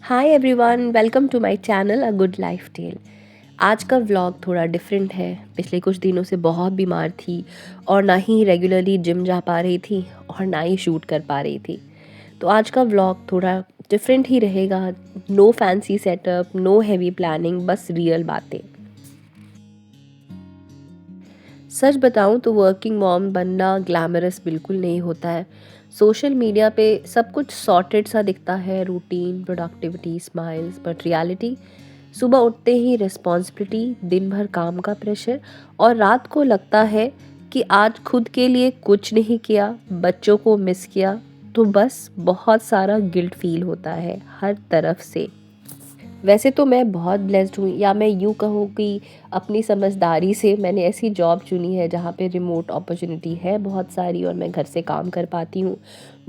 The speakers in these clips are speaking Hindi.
Hi everyone, welcome to my channel a good life tale. आज का व्लॉग थोड़ा डिफरेंट है। पिछले कुछ दिनों से बहुत बीमार थी और ना ही रेगुलरली जिम जा पा रही थी और ना ही शूट कर पा रही थी। तो आज का व्लॉग थोड़ा डिफरेंट ही रहेगा। No fancy setup, no heavy planning, बस रियल बातें। सच बताऊं तो वर्किंग मॉम बनना ग्लैमरस बिल्कुल नहीं होता है। सोशल मीडिया पे सब कुछ सॉर्टेड सा दिखता है, routine, productivity, smiles, but reality सुबह उठते ही रिस्पॉन्सिबिलिटी, दिन भर काम का प्रेशर और रात को लगता है कि आज खुद के लिए कुछ नहीं किया, बच्चों को मिस किया। तो बस बहुत सारा गिल्ट फील होता है हर तरफ से। वैसे तो मैं बहुत ब्लेस्ड हूँ, या मैं यूँ कहूँ कि अपनी समझदारी से मैंने ऐसी जॉब चुनी है जहाँ पे रिमोट अपॉर्चुनिटी है बहुत सारी और मैं घर से काम कर पाती हूँ।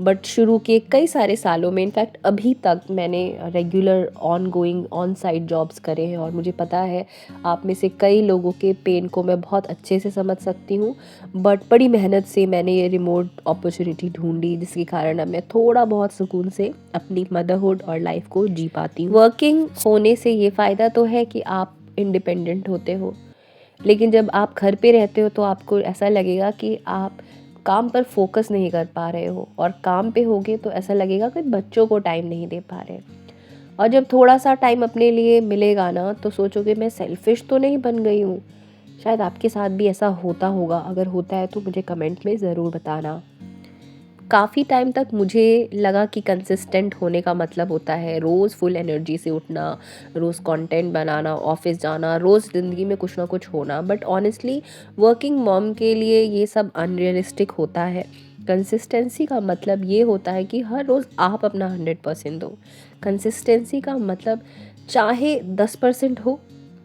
बट शुरू के कई सारे सालों में, इनफैक्ट अभी तक मैंने regular on going on site jobs करे हैं और मुझे पता है आप में से कई लोगों के पेन को मैं बहुत अच्छे से समझ सकती हूँ। बट बड़ी मेहनत से मैंने ये रिमोट अपॉर्चुनिटी ढूंढी, जिसके कारण अब मैं थोड़ा बहुत सुकून से अपनी मदरहुड और लाइफ को जी पाती हूँ। वर्किंग होने से ये फ़ायदा तो है कि आप इंडिपेंडेंट होते हो, लेकिन जब आप घर पे रहते हो तो आपको ऐसा लगेगा कि आप काम पर फोकस नहीं कर पा रहे हो, और काम पे होगे तो ऐसा लगेगा कि बच्चों को टाइम नहीं दे पा रहे। और जब थोड़ा सा टाइम अपने लिए मिलेगा ना, तो सोचोगे मैं सेल्फिश तो नहीं बन गई हूँ। शायद आपके साथ भी ऐसा होता होगा, अगर होता है तो मुझे कमेंट में ज़रूर बताना। काफ़ी टाइम तक मुझे लगा कि कंसिस्टेंट होने का मतलब होता है रोज़ फुल एनर्जी से उठना, रोज़ कंटेंट बनाना, ऑफिस जाना, रोज़ ज़िंदगी में कुछ ना कुछ होना। बट ऑनेस्टली वर्किंग मॉम के लिए ये सब अनरियलिस्टिक होता है। कंसिस्टेंसी का मतलब ये होता है कि हर रोज़ आप अपना 100% दो। कंसिस्टेंसी का मतलब चाहे 10% हो,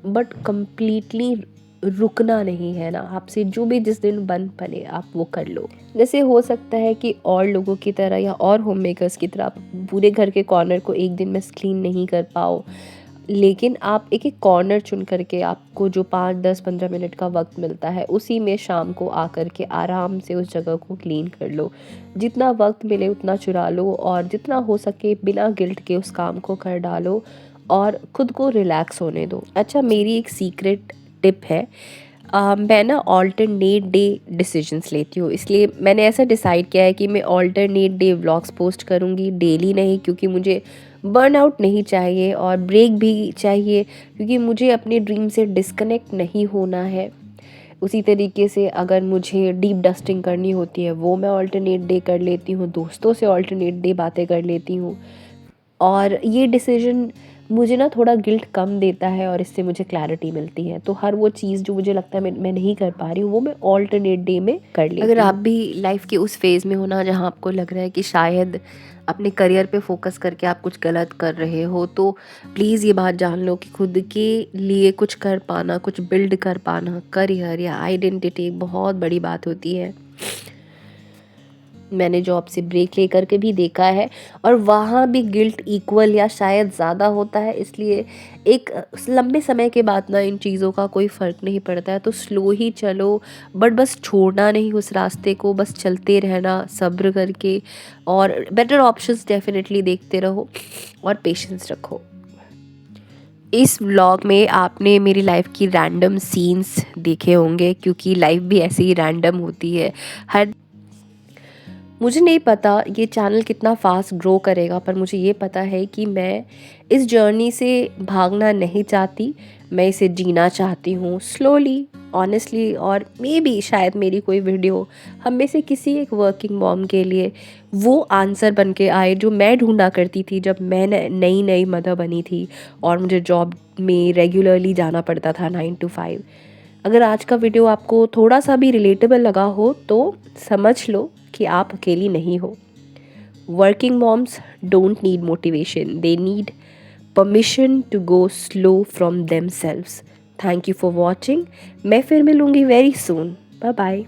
बट कम्प्लीटली रुकना नहीं है ना। आपसे जो भी जिस दिन बन बने आप वो कर लो। जैसे हो सकता है कि और लोगों की तरह या और होम मेकर्स की तरह आप पूरे घर के कॉर्नर को एक दिन में क्लीन नहीं कर पाओ, लेकिन आप एक एक कॉर्नर चुन करके आपको जो 5, 10, 15 मिनट का वक्त मिलता है उसी में शाम को आकर के आराम से उस जगह को क्लीन कर लो। जितना वक्त मिले उतना चुरा लो और जितना हो सके बिना गिल्ट के उस काम को कर डालो और खुद को रिलैक्स होने दो। अच्छा, मेरी एक सीक्रेट टिप है। मैं ना ऑल्टरनेट डे डिसीजंस लेती हूँ, इसलिए मैंने ऐसा डिसाइड किया है कि मैं ऑल्टरनेट डे व्लॉग्स पोस्ट करूँगी, डेली नहीं, क्योंकि मुझे बर्नआउट नहीं चाहिए और ब्रेक भी चाहिए, क्योंकि मुझे अपने ड्रीम से डिस्कनेक्ट नहीं होना है। उसी तरीके से अगर मुझे डीप डस्टिंग करनी होती है वो मैं ऑल्टरनेट डे कर लेती हूँ, दोस्तों से ऑल्टरनेट डे बातें कर लेती हूँ। और ये डिसीजन मुझे ना थोड़ा गिल्ट कम देता है और इससे मुझे क्लैरिटी मिलती है। तो हर वो चीज़ जो मुझे लगता है मैं नहीं कर पा रही हूँ, वो मैं ऑल्टरनेट डे में कर लेती हूँ। अगर आप भी लाइफ के उस फेज़ में हो ना जहाँ आपको लग रहा है कि शायद अपने करियर पे फोकस करके आप कुछ गलत कर रहे हो, तो प्लीज़ ये बात जान लो कि खुद के लिए कुछ कर पाना, कुछ बिल्ड कर पाना, करियर या आइडेंटिटी एक बहुत बड़ी बात होती है। मैंने जॉब से ब्रेक लेकर के भी देखा है और वहाँ भी गिल्ट इक्वल या शायद ज़्यादा होता है। इसलिए एक लंबे समय के बाद ना इन चीज़ों का कोई फ़र्क नहीं पड़ता है। तो स्लो ही चलो, बट बस छोड़ना नहीं उस रास्ते को, बस चलते रहना सब्र करके, और बेटर ऑप्शंस डेफिनेटली देखते रहो और पेशेंस रखो। इस व्लॉग में आपने मेरी लाइफ की रैंडम सीन्स देखे होंगे, क्योंकि लाइफ भी ऐसे ही रैंडम होती है। हर मुझे नहीं पता ये चैनल कितना फास्ट ग्रो करेगा, पर मुझे ये पता है कि मैं इस जर्नी से भागना नहीं चाहती। मैं इसे जीना चाहती हूँ स्लोली, ऑनेस्टली, और मे बी शायद मेरी कोई वीडियो हम में से किसी एक वर्किंग मॉम के लिए वो आंसर बन के आए जो मैं ढूंढा करती थी जब मैं नई नई मदर बनी थी और मुझे जॉब में रेगुलरली जाना पड़ता था 9 to 5। अगर आज का वीडियो आपको थोड़ा सा भी रिलेटेबल लगा हो तो समझ लो कि आप अकेली नहीं हो। Working moms don't need motivation, they need permission to go slow from themselves. Thank you for watching. मैं फिर मिलूँगी वेरी सून। Bye bye.